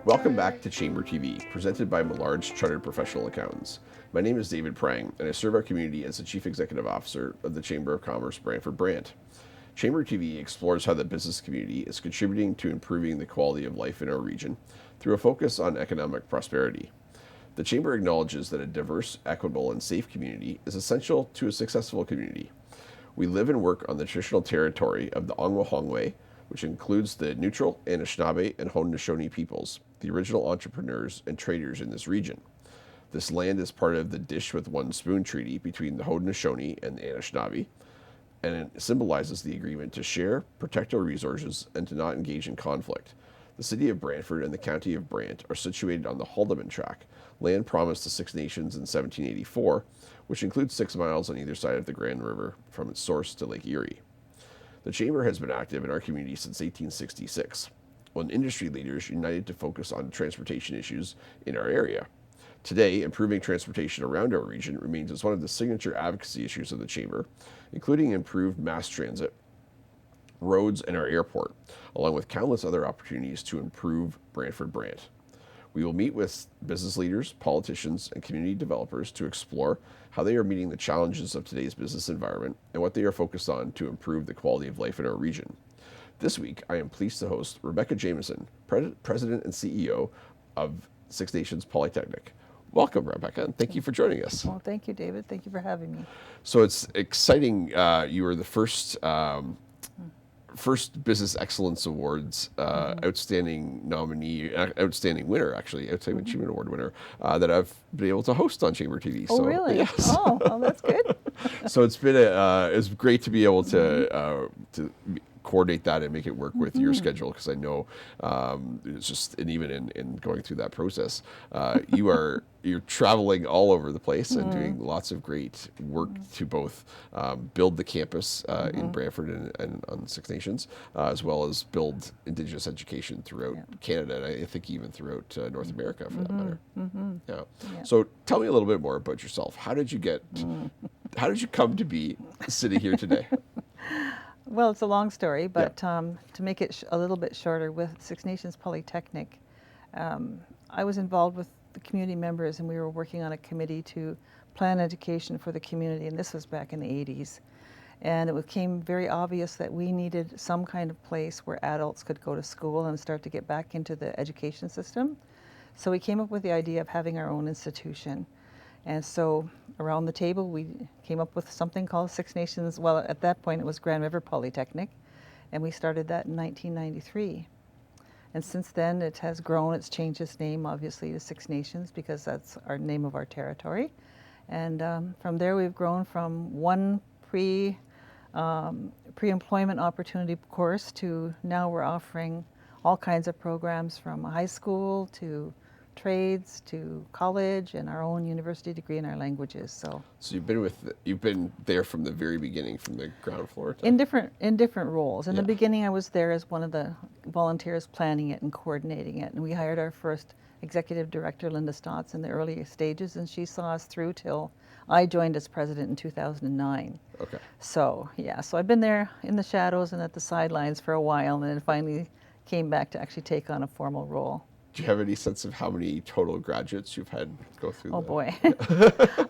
Welcome back to Chamber TV, presented by Millard's Chartered Professional Accountants. My name is David Prang, and I serve our community as the Chief Executive Officer of the Chamber of Commerce Brantford-Brant. Chamber TV explores how the business community is contributing to improving the quality of life in our region through a focus on economic prosperity. The Chamber acknowledges that a diverse, equitable, and safe community is essential to a successful community. We live and work on the traditional territory of the Ongwahongwe, which includes the neutral Anishinaabe and Haudenosaunee peoples, the original entrepreneurs and traders in this region. This land is part of the Dish with One Spoon Treaty between the Haudenosaunee and the Anishinaabe, and it symbolizes the agreement to share, protect our resources, and to not engage in conflict. The city of Brantford and the county of Brant are situated on the Haldimand Tract, land promised to Six Nations in 1784, which includes 6 miles on either side of the Grand River from its source to Lake Erie. The Chamber has been active in our community since 1866, when industry leaders united to focus on transportation issues in our area. Today, improving transportation around our region remains as one of the signature advocacy issues of the Chamber, including improved mass transit, roads, and our airport, along with countless other opportunities to improve Brantford-Brant. We will meet with business leaders, politicians, and community developers to explore how they are meeting the challenges of today's business environment and what they are focused on to improve the quality of life in our region. This week, I am pleased to host Rebecca Jamieson, President and CEO of Six Nations Polytechnic. Welcome, Rebecca, and thank you for joining us. Well, thank you, David. Thank you for having me. So it's exciting. You were the first Business Excellence Awards outstanding nominee, outstanding winner, actually, Outstanding Achievement Award winner, that I've been able to host on Chamber TV. Oh, really? Yes. Oh, well, that's good. So it's been it's great to be able to coordinate that and make it work with your schedule, because I know it's just, and even in going through that process, you're traveling all over the place and doing lots of great work to both build the campus in Brantford and on Six Nations, as well as build Indigenous education throughout Canada, and I think even throughout North America for that matter. Yeah. So tell me a little bit more about yourself. How did you get? How did you come to be sitting here today? Well, it's a long story, but to make it a little bit shorter, with Six Nations Polytechnic, I was involved with the community members, and we were working on a committee to plan education for the community, and this was back in the 80s. And it became very obvious that we needed some kind of place where adults could go to school and start to get back into the education system. So we came up with the idea of having our own institution. And so around the table, we came up with something called Six Nations. Well, at that point, it was Grand River Polytechnic, and we started that in 1993. And since then, it has grown. It's changed its name, obviously, to Six Nations, because that's our name of our territory. And from there, we've grown from one pre-employment opportunity course to now we're offering all kinds of programs, from high school to trades to college, and our own university degree in our languages. So you've been there from the very beginning, from the ground floor. In different roles. In the beginning, I was there as one of the volunteers planning it and coordinating it, and we hired our first executive director, Linda Stotts, in the early stages, and she saw us through till I joined as president in 2009. Okay. So I've been there in the shadows and at the sidelines for a while, and then finally came back to actually take on a formal role. Do you have any sense of how many total graduates you've had go through? Oh boy,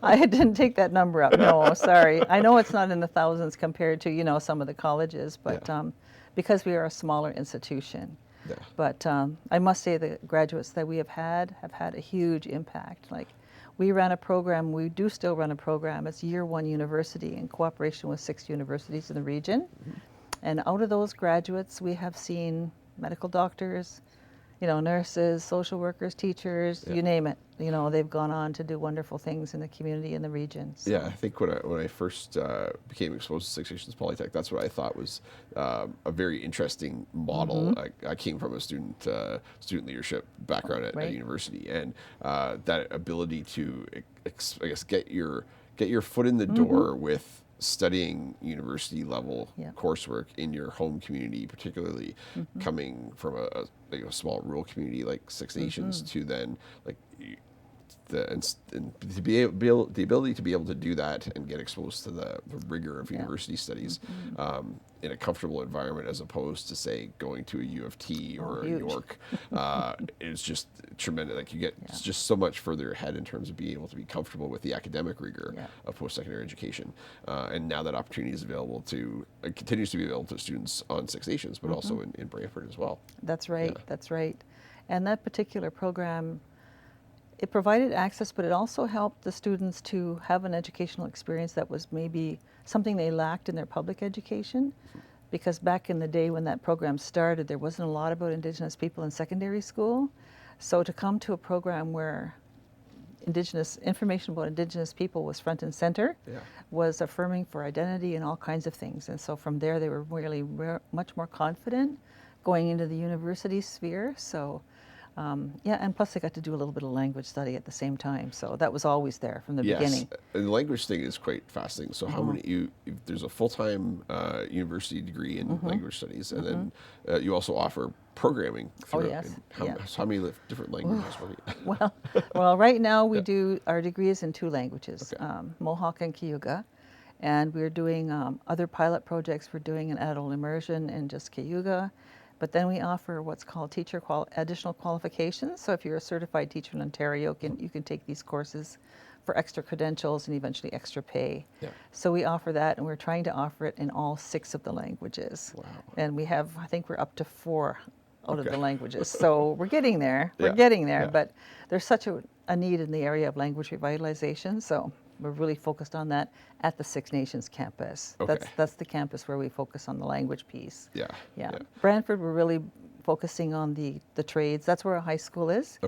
I didn't take that number up. No, sorry. I know it's not in the thousands compared to some of the colleges, but because we are a smaller institution. Yeah. But I must say the graduates that we have had a huge impact. Like, we ran a program. We do still run a program. It's Year One University in cooperation with 6 universities in the region, and out of those graduates, we have seen medical doctors, nurses, social workers, teachers, you name it. They've gone on to do wonderful things in the community and the region. So. Yeah, I think when I first became exposed to Six Nations Polytech, that's what I thought was a very interesting model. I came from a student leadership background at university, and that ability to, I guess, get your foot in the door with studying university level coursework in your home community, particularly coming from a small rural community like Six Nations, to then and to be able, the ability to be able to do that and get exposed to the rigor of university studies in a comfortable environment, as opposed to, say, going to a U of T or a huge. York, is just tremendous. Like, you get just so much further ahead in terms of being able to be comfortable with the academic rigor of post-secondary education. And now that opportunity is available to, continues to be available to students on Six Nations, but also in Brantford as well. That's right. That's right. And that particular program, it provided access, but it also helped the students to have an educational experience that was maybe something they lacked in their public education. Because back in the day when that program started, there wasn't a lot about Indigenous people in secondary school. So to come to a program where information about Indigenous people was front and center was affirming for identity and all kinds of things. And so from there, they were really much more confident going into the university sphere. So and plus I got to do a little bit of language study at the same time. So that was always there from the beginning. And the language thing is quite fascinating. So how many, there's a full-time university degree in language studies, and then you also offer programming throughout. How many different languages? Well, right now we do, our degree is in 2 languages, Mohawk and Cayuga. And we're doing other pilot projects. We're doing an adult immersion in just Cayuga. But then we offer what's called additional qualifications. So if you're a certified teacher in Ontario, you can take these courses for extra credentials and eventually extra pay. So we offer that, and we're trying to offer it in all 6 of the languages. And we have, I think we're up to 4 out of the languages. So we're getting there. We're getting there. But there's such a need in the area of language revitalization. So we're really focused on that at the Six Nations campus. That's the campus where we focus on the language piece. Brantford, we're really focusing on the trades. That's where our high school is.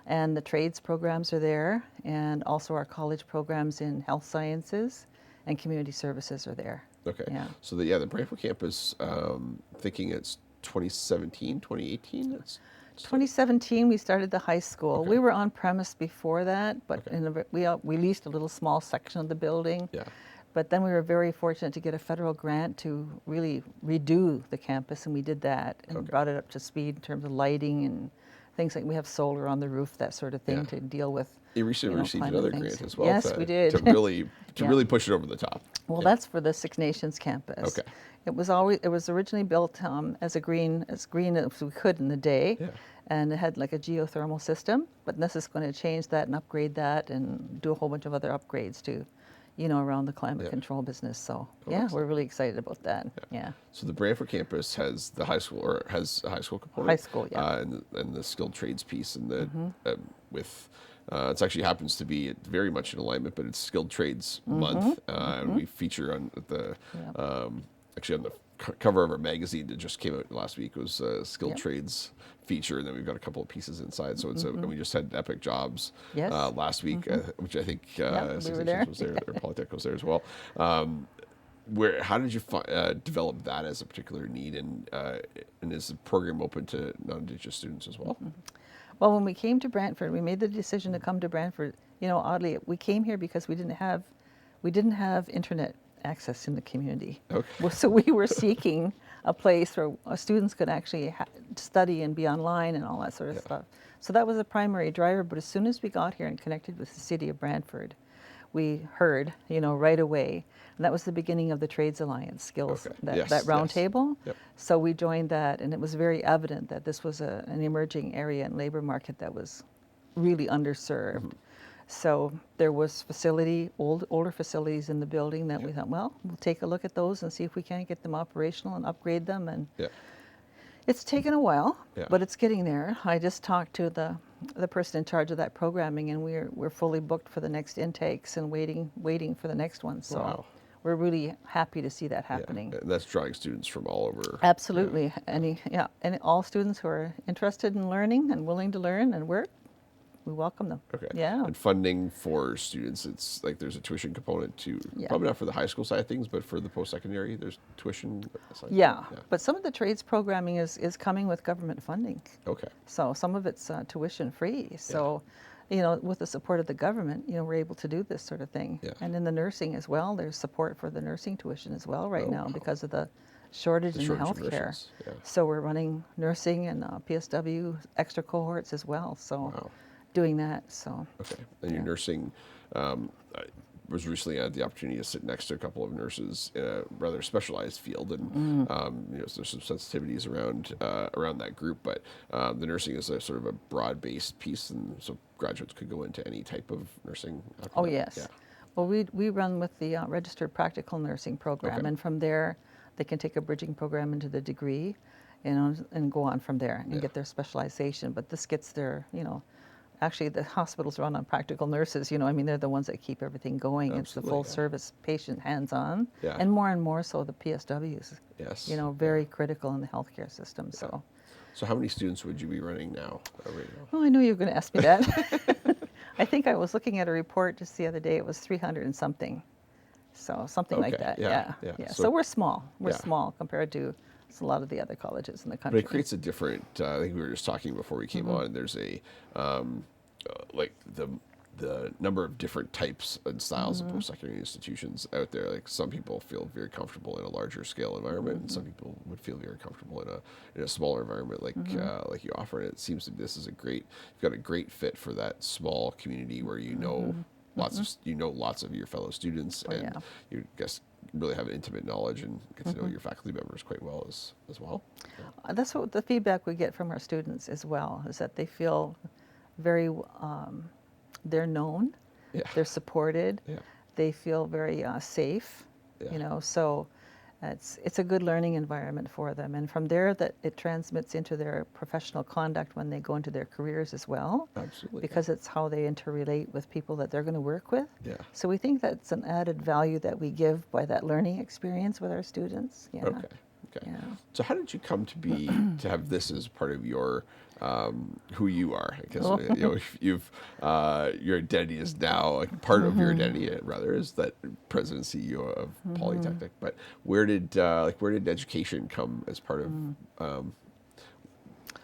And the trades programs are there, and also our college programs in health sciences and community services are there. So the Brantford campus, thinking it's 2017, 2018? That's 2017, we started the high school. We were on premise before that, but we leased a little small section of the building. But then we were very fortunate to get a federal grant to really redo the campus, and we did that and brought it up to speed in terms of lighting and things like we have solar on the roof, that sort of thing, to deal with. You recently received another grant as well. Yes, we did. To really push it over the top. Well, that's for the Six Nations campus. It was originally built as green as we could in the day, and it had like a geothermal system. But this is going to change that and upgrade that and do a whole bunch of other upgrades to, around the climate control business. So we're really excited about that. So the Brantford campus has the high school, or has a high school component. High school, and the skilled trades piece, and the with. It actually happens to be very much in alignment, but it's Skilled Trades Month, and we feature on the actually on the cover of our magazine that just came out last week was Skilled Trades feature, and then we've got a couple of pieces inside. So it's and we just had Epic Jobs last week, which I think we were there. was there, or Polytechnic was there as well. How did you develop that as a particular need, and is the program open to non-Indigenous students as well? Well, when we came to Brantford, we made the decision to come to Brantford. Oddly, we came here because we didn't have internet access in the community. So we were seeking a place where students could actually study and be online and all that sort of stuff. So that was a primary driver. But as soon as we got here and connected with the city of Brantford, we heard, right away. And that was the beginning of the Trades Alliance skills, that round table. So we joined that, and it was very evident that this was an emerging area and labor market that was really underserved. So there was older facilities in the building that we thought, well, we'll take a look at those and see if we can't get them operational and upgrade them. And it's taken a while, but it's getting there. I just talked to the person in charge of that programming, and we're fully booked for the next intakes and waiting for the next one. So we're really happy to see that happening. And that's drawing students from all over. Absolutely. And all students who are interested in learning and willing to learn and work, we welcome them. And funding for students, it's like there's a tuition component to, probably not for the high school side of things, but for the post-secondary, there's tuition. But some of the trades programming is coming with government funding. So some of it's tuition free. So, with the support of the government, we're able to do this sort of thing. And in the nursing as well, there's support for the nursing tuition as well right now because of the shortage in healthcare. So we're running nursing and PSW extra cohorts as well. So doing that. So Okay. And your yeah. nursing, I was recently had the opportunity to sit next to a couple of nurses in a rather specialized field, and so there's some sensitivities around that group, but the nursing is a sort of a broad-based piece, and so graduates could go into any type of nursing after Oh, that. yes. Yeah. Well, we run with the registered practical nursing program, Okay. and from there, they can take a bridging program into the degree, and go on from there and Yeah. get their specialization. But this gets their, actually the hospitals run on practical nurses. I mean, they're the ones that keep everything going. It's the Absolutely. full Yeah. service patient hands-on, Yeah. and more so the PSWs. Yes. Very Yeah. critical in the healthcare system. So. So how many students would you be running now? Right now? Oh, I knew you were going to ask me that. I think I was looking at a report just the other day. It was 300 and something. So something like Okay, that. yeah, Yeah. yeah. So we're small. We're Yeah. small compared to a lot of the other colleges in the But country. it creates a different. I think we were just talking before we came on. There's a like the number of different types and styles of post-secondary institutions out there. Like some people feel very comfortable in a larger scale environment, and some people would feel very comfortable in a smaller environment like you offer. And it seems to be this is you've got a great fit for that small community where lots of your fellow students, Oh, and yeah. you guess really have intimate knowledge and get to know your faculty members quite well as well. That's what the feedback we get from our students as well, is that they feel very, they're known, Yeah. they're supported, Yeah. they feel very safe, Yeah. so it's a good learning environment for them. And from there, that it transmits into their professional conduct when they go into their careers as well. Absolutely. Because it's how they interrelate with people that they're going to work with. Yeah. So we think that's an added value that we give by that learning experience with our students. Yeah. Okay. Yeah. So how did you come to have this as part of your who you are? Because you've your identity is now like part of your identity rather is that president and CEO of Polytechnic. But where did education come as part of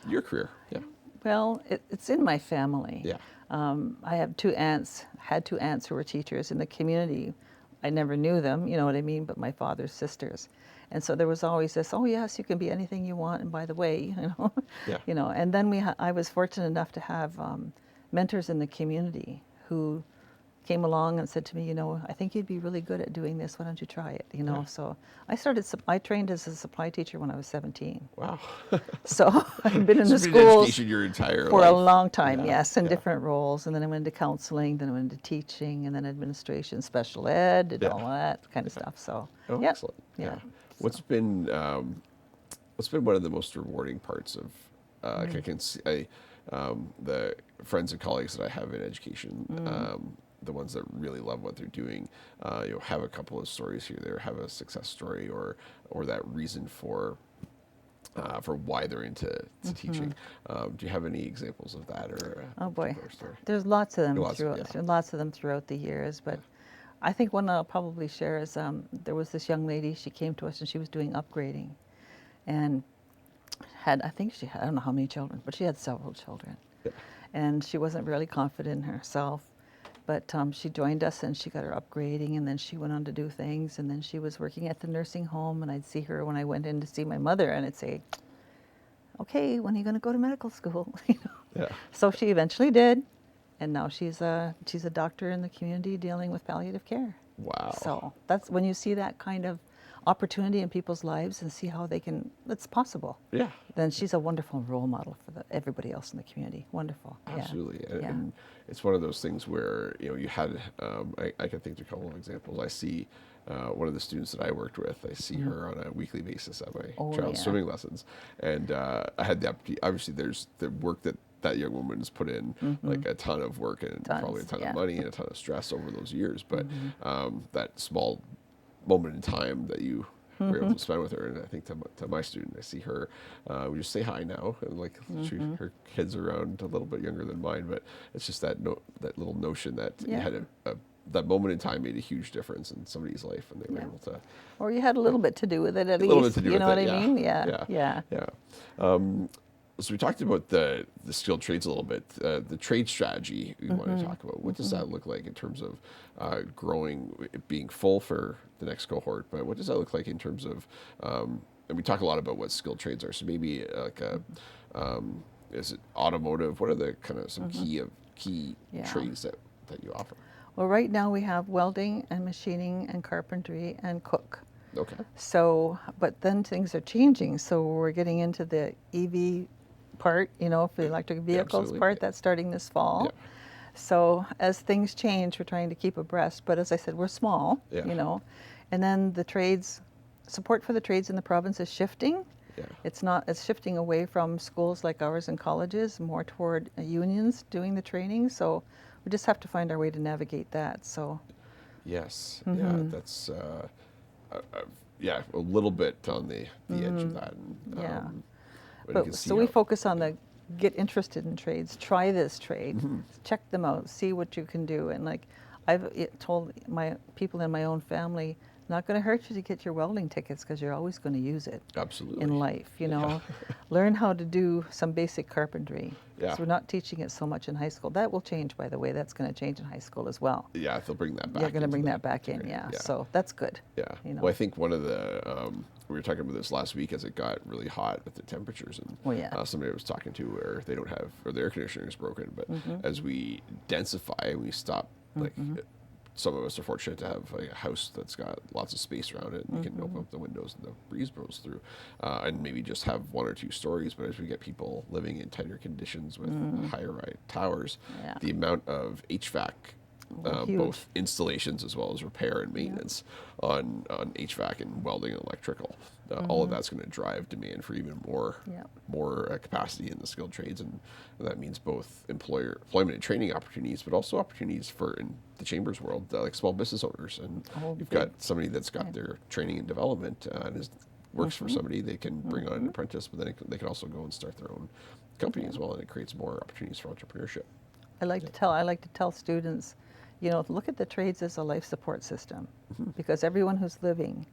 your career? Yeah. Well, it's in my family. Yeah. I have had two aunts who were teachers in the community. I never knew them, you know what I mean, but my father's sisters. And so there was always this, oh yes, you can be anything you want, and by the way, Yeah. And then I was fortunate enough to have mentors in the community who came along and said to me, I think you'd be really good at doing this. Why don't you try it? Yeah. So I trained as a supply teacher when I was 17. Wow. So I've been in the You've been in schools education your entire for life. a long time, Yeah. yes, in Yeah. different roles. And then I went into counseling, then I went into teaching, and then administration, special ed, and all that kind of stuff. So, Oh, yeah. excellent. Yeah. What's been one of the most rewarding parts of I can see the friends and colleagues that I have in education, the ones that really love what they're doing, have a couple of stories here, there, have a success story or that reason for why they're into teaching. Do you have any examples of that or? Oh boy, particular story? there's lots of them Yeah. lots of them throughout the years. But I think one I'll probably share is there was this young lady. She came to us and she was doing upgrading, and I don't know how many children, but she had several children, Yeah. and she wasn't really confident in herself. But she joined us and she got her upgrading, and then she went on to do things, and then she was working at the nursing home, and I'd see her when I went in to see my mother, and I'd say, okay, when are you going to go to medical school? Yeah. So she eventually did, and now she's a doctor in the community dealing with palliative care. Wow. So that's when you see that kind of opportunity in people's lives and see how it's possible. Yeah. Then she's a wonderful role model for everybody else in the community. Wonderful. Absolutely. Yeah. And it's one of those things where, you had, I can think of a couple of examples. I see one of the students that I worked with, I see her on a weekly basis at my child's swimming lessons. And I had the opportunity, obviously there's the work that young woman has put in, like a ton of work and probably a ton of money and a ton of stress over those years. But that small moment in time that you were able to spend with her, and I think to my student, I see her, we just say hi now, and like her kids are around a little bit younger than mine, but it's just that little notion that you had that moment in time made a huge difference in somebody's life, and they were able to. Or you had a little bit to do with it at least. A little bit to do with it, what I mean? Yeah. So we talked about the skilled trades a little bit. The trade strategy we want to talk about. What does that look like in terms of growing, it being full for the next cohort? But what does that look like in terms of? And we talk a lot about what skilled trades are. So maybe like is it automotive? What are the kind of some key of key Yeah. trades that you offer? Well, right now we have welding and machining and carpentry and cook. Okay. So, but then things are changing. So we're getting into the EV part, for the electric vehicles absolutely. part. That's starting this fall. Yeah. So as things change, we're trying to keep abreast. But as I said, we're small, Yeah. And then the trades, support for the trades in the province is shifting. Yeah. It's shifting away from schools like ours and colleges, more toward unions doing the training. So we just have to find our way to navigate that. So. Yes. Yeah. That's a little bit on the edge of that. And, Yeah. but you can see So we how- focus on the get interested in trades, try this trade, check them out, see what you can do. And like told my people in my own family, not going to hurt you to get your welding tickets because you're always going to use it Absolutely. in life, Learn how to do some basic carpentry. Yeah. So we're not teaching it so much in high school. That will change, by the way. That's going to change in high school as well. Yeah, they'll bring that back. They're going to into bring the that back in, integrated- yeah. So that's good. Yeah. Well, I think one of the we were talking about this last week as it got really hot with the temperatures, and somebody I was talking to where they don't have, or the air conditioner is broken, but as we densify, we stop like. Some of us are fortunate to have a house that's got lots of space around it, and you can open up the windows and the breeze blows through, and maybe just have 1 or 2 stories. But as we get people living in tighter conditions with higher rise towers, the amount of HVAC, both installations as well as repair and maintenance on HVAC and welding and electrical, all of that's going to drive demand for even more capacity in the skilled trades, and that means both employment and training opportunities, but also opportunities for in the Chamber's world, like small business owners. And you've got somebody that's got their training and development and works for somebody, they can bring on an apprentice, but then they can also go and start their own company as well, and it creates more opportunities for entrepreneurship. I like to tell students, look at the trades as a life support system, because everyone who's living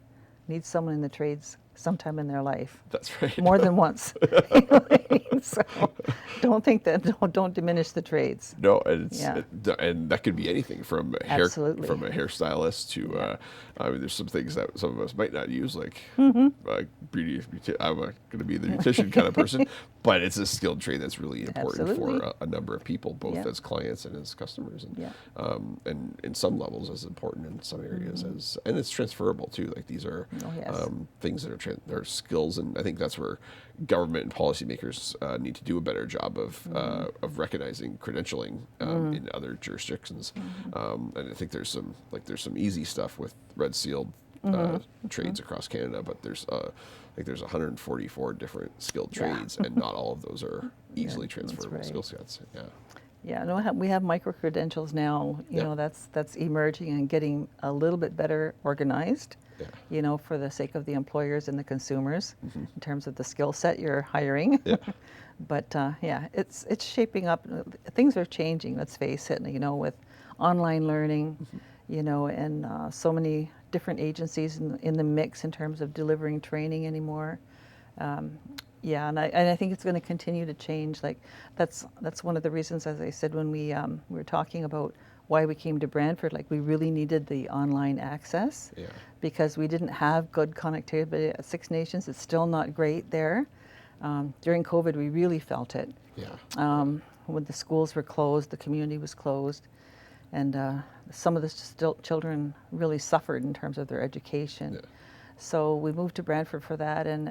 needs someone in the trades sometime in their life. That's right. More than once. You know what I mean? So don't diminish the trades. No, and and that could be anything from a hairstylist to there's some things that some of us might not use, like beauty. I'm going to be the beautician kind of person, but it's a skilled trade that's really important for a number of people, both as clients and as customers, and in some levels as important in some areas and it's transferable too. Like these are things that are skills, and I think that's where government and policymakers need to do a better job of recognizing credentialing in other jurisdictions. And I think there's some easy stuff with red sealed trades across Canada, but there's 144 different skilled trades, and not all of those are easily transferable skill sets. Yeah, no, we have micro credentials now. You know, that's emerging and getting a little bit better organized. You know, for the sake of the employers and the consumers, in terms of the skill set you're hiring. But it's shaping up. Things are changing. Let's face it. You know, with online learning, you know, and so many different agencies in the mix in terms of delivering training anymore. And I think it's going to continue to change. Like that's one of the reasons, as I said, when we were talking about why we came to Brantford, like we really needed the online access because we didn't have good connectivity at Six Nations. It's still not great there. During COVID, we really felt it. When the schools were closed, the community was closed, and some of the children really suffered in terms of their education. So we moved to Brantford for that, and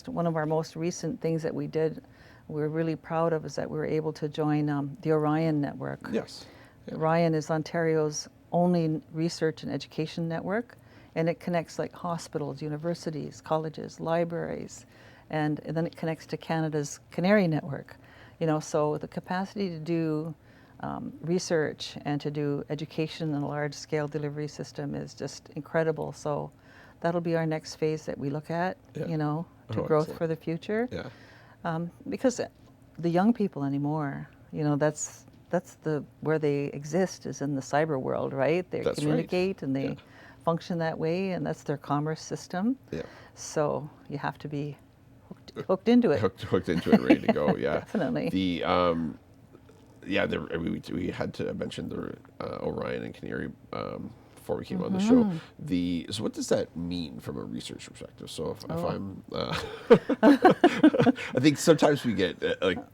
one of our most recent things that we did, we're really proud of, is that we were able to join the Orion network. Orion is Ontario's only research and education network, and it connects like hospitals, universities, colleges, libraries, and then it connects to Canada's Canary network. You know, so the capacity to do research and to do education in a large-scale delivery system is just incredible. So that'll be our next phase that we look at, you know, to growth for the future. Because the young people anymore, you know, that's where they exist, is in the cyber world, right? They communicate and they function that way, and that's their commerce system. So you have to be hooked into it. Hooked into it, ready to go. Definitely. We had to mention the Orion and Canary before we came on the show. So what does that mean from a research perspective? So if I'm, I think sometimes we get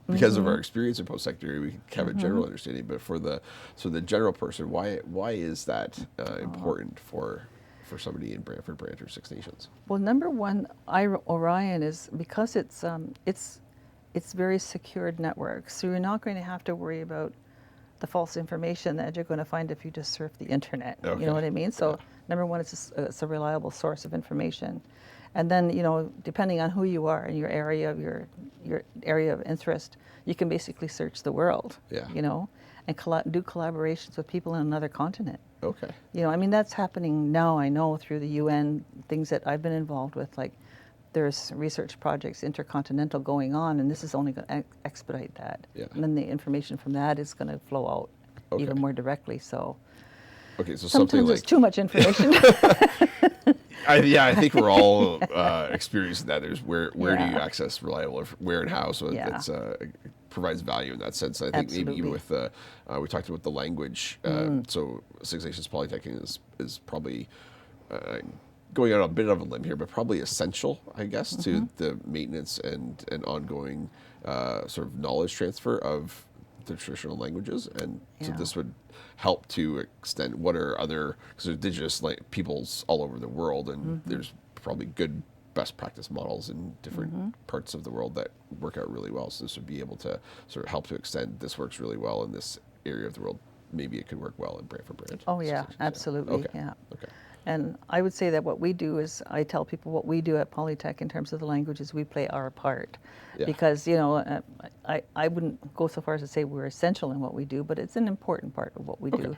because of our experience in post-secondary, we have a general understanding, but for the general person, why is that important for somebody in Brantford-Brant or Six Nations? Well, number one, Orion is because it's very secured network, so you're not going to have to worry about the false information that you're going to find if you just surf the internet. Okay. You know what I mean? So number one, it's a reliable source of information, and then depending on who you are and your area of your area of interest, you can basically search the world. Yeah. And do collaborations with people in another continent. Okay. I mean, that's happening now, I know, through the UN, things that I've been involved with, like there's research projects, intercontinental, going on, and this is only going to expedite that. Yeah. And then the information from that is going to flow out even more directly. So okay, so sometimes there's too much information. I think we're all experiencing that. There's where do you access reliable, where and how, so it's provides value in that sense. I think maybe even with we talked about the language, so Six Nations Polytechnic is probably going on a bit of a limb here, but probably essential, I guess, to the maintenance and ongoing sort of knowledge transfer of the traditional languages, and so this would help to extend what are other, because there's indigenous peoples all over the world, and there's probably good best practice models in different parts of the world that work out really well. So this would be able to sort of help to extend, this works really well in this area of the world, maybe it could work well in Brantford-Brant. Oh yeah, absolutely. Okay. Yeah. Okay. And I would say that what we do is, I tell people what we do at Polytech in terms of the languages, we play our part. Yeah. Because, I wouldn't go so far as to say we're essential in what we do, but it's an important part of what we do.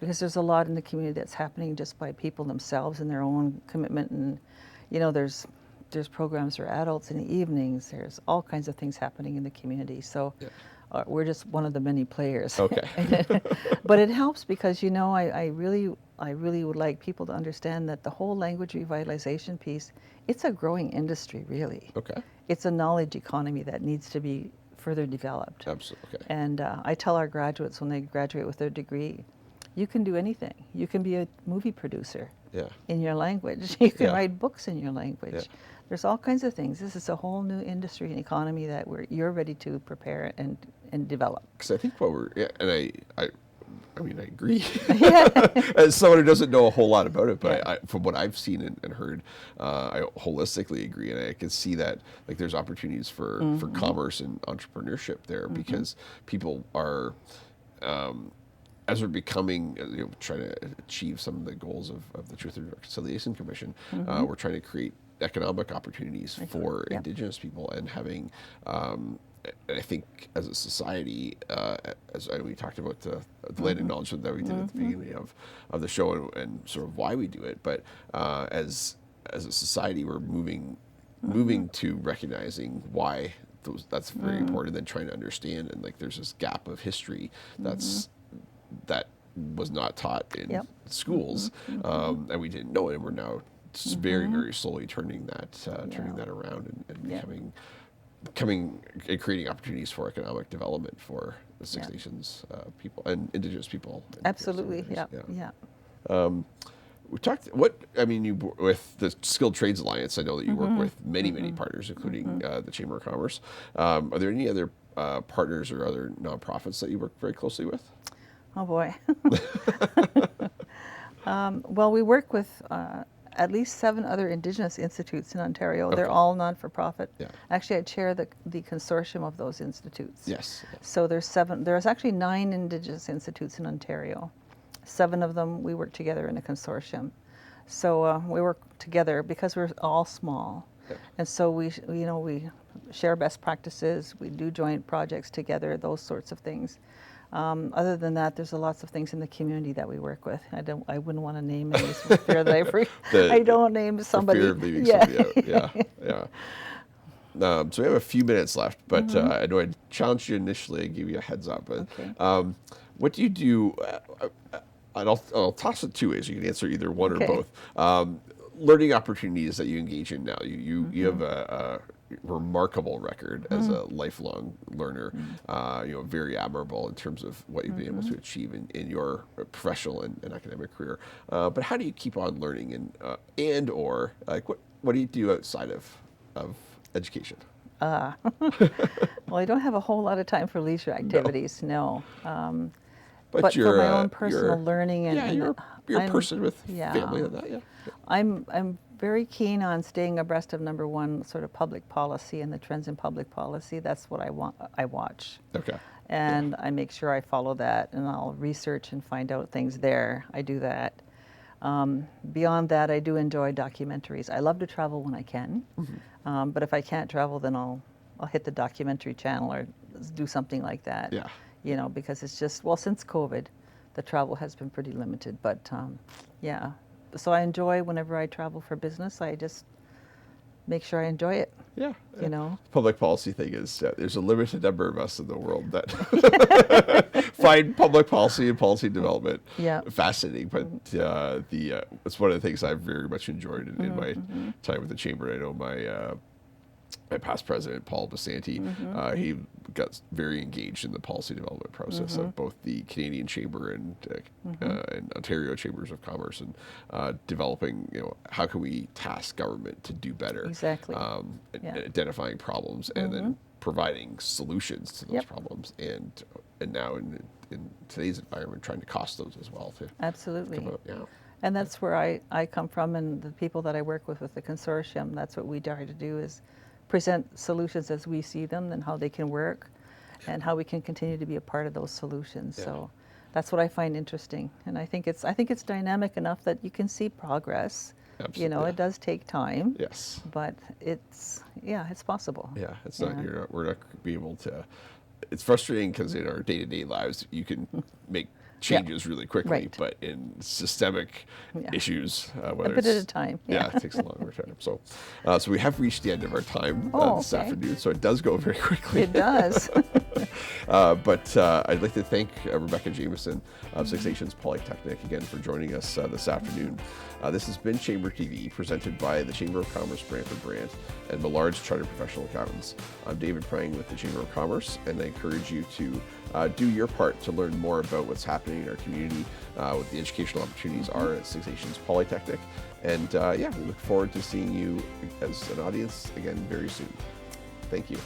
Because there's a lot in the community that's happening just by people themselves and their own commitment. And, there's programs for adults in the evenings. There's all kinds of things happening in the community. So we're just one of the many players. Okay. But it helps because, I really would like people to understand that the whole language revitalization piece, it's a growing industry, really. Okay. It's a knowledge economy that needs to be further developed. Absolutely. Okay. And I tell our graduates when they graduate with their degree, you can do anything. You can be a movie producer in your language. You can write books in your language. Yeah. There's all kinds of things. This is a whole new industry and economy that you're ready to prepare and develop. Because I think and I mean, I agree. As someone who doesn't know a whole lot about it, but from what I've seen and heard, I holistically agree, and I can see that there's opportunities for commerce and entrepreneurship there, because people are, as we're becoming, trying to achieve some of the goals of the Truth and Reconciliation Commission, we're trying to create economic opportunities for Indigenous people, and having. I think as a society, as we talked about the land acknowledgement that we did at the beginning of the show, and sort of why we do it, but as a society, we're moving to recognizing why that's very important, and then trying to understand, and there's this gap of history that was not taught in schools, and we didn't know it, and we're now just very, very slowly turning that around and becoming and creating opportunities for economic development for the Six Nations people and Indigenous people. Absolutely, yeah. We talked. You with the Skilled Trades Alliance. I know that you work with many partners, including the Chamber of Commerce. Are there any other partners or other nonprofits that you work very closely with? Oh boy. Well, we work with at least 7 other Indigenous institutes in Ontario. They're all non-for-profit. Yeah. Actually, I chair the consortium of those institutes. Yes. So there's actually 9 Indigenous institutes in Ontario. 7 of them, we work together in a consortium. So we work together because we're all small. Yeah. And so we share best practices, we do joint projects together, those sorts of things. Other than that, there's lots of things in the community that we work with. I wouldn't want to name any for fear that I don't name somebody. For fear of leaving somebody out. Yeah. So we have a few minutes left, but I know I challenged you initially. I gave you a heads up. But, what do you do? I'll toss it 2 ways. You can answer either one or both. Learning opportunities that you engage in now. You have remarkable record as a lifelong learner. Very admirable in terms of what you've been able to achieve in your professional and academic career. But how do you keep on learning and or like what do you do outside of education? Well, I don't have a whole lot of time for leisure activities, no. But for my own personal learning and you're a person with yeah. family and that, yeah. I'm very keen on staying abreast of number one, sort of public policy and the trends in public policy. That's what I watch. Okay. And I make sure I follow that, and I'll research and find out things there. I do that. Beyond that, I do enjoy documentaries. I love to travel when I can, but if I can't travel, then I'll hit the documentary channel or do something like that. Yeah. Because it's just, well, since COVID, the travel has been pretty limited. But yeah, so I enjoy whenever I travel for business. I just make sure I enjoy it. Yeah. The public policy thing is there's a limited number of us in the world that find public policy and policy development fascinating. But it's one of the things I've very much enjoyed in my time with the Chamber. I know my past president, Paul Basanti, he got very engaged in the policy development process of both the Canadian Chamber and Ontario Chambers of Commerce, and developing, how can we task government to do better, exactly, identifying problems and then providing solutions to those problems, and now in today's environment, trying to cost those as well too. Absolutely. Out, And that's where I come from, and the people that I work with the consortium, that's what we try to do, is present solutions as we see them and how they can work and how we can continue to be a part of those solutions. So that's what I find interesting. And I think it's dynamic enough that you can see progress. Absolutely. It does take time. Yes. But it's possible. Yeah, it's not, we're not be able to, it's frustrating because in our day-to-day lives, you can make changes really quickly, but in systemic issues, a bit at a time. Yeah, it takes a longer time. So we have reached the end of our time this afternoon. So it does go very quickly. It does. But I'd like to thank Rebecca Jamieson of Six Nations Polytechnic again for joining us this afternoon. This has been Chamber TV, presented by the Chamber of Commerce Brantford-Brant and Millard's Chartered Professional Accountants. I'm David Prang with the Chamber of Commerce, and I encourage you to do your part to learn more about what's happening in our community, what the educational opportunities are at Six Nations Polytechnic. And we look forward to seeing you as an audience again very soon. Thank you.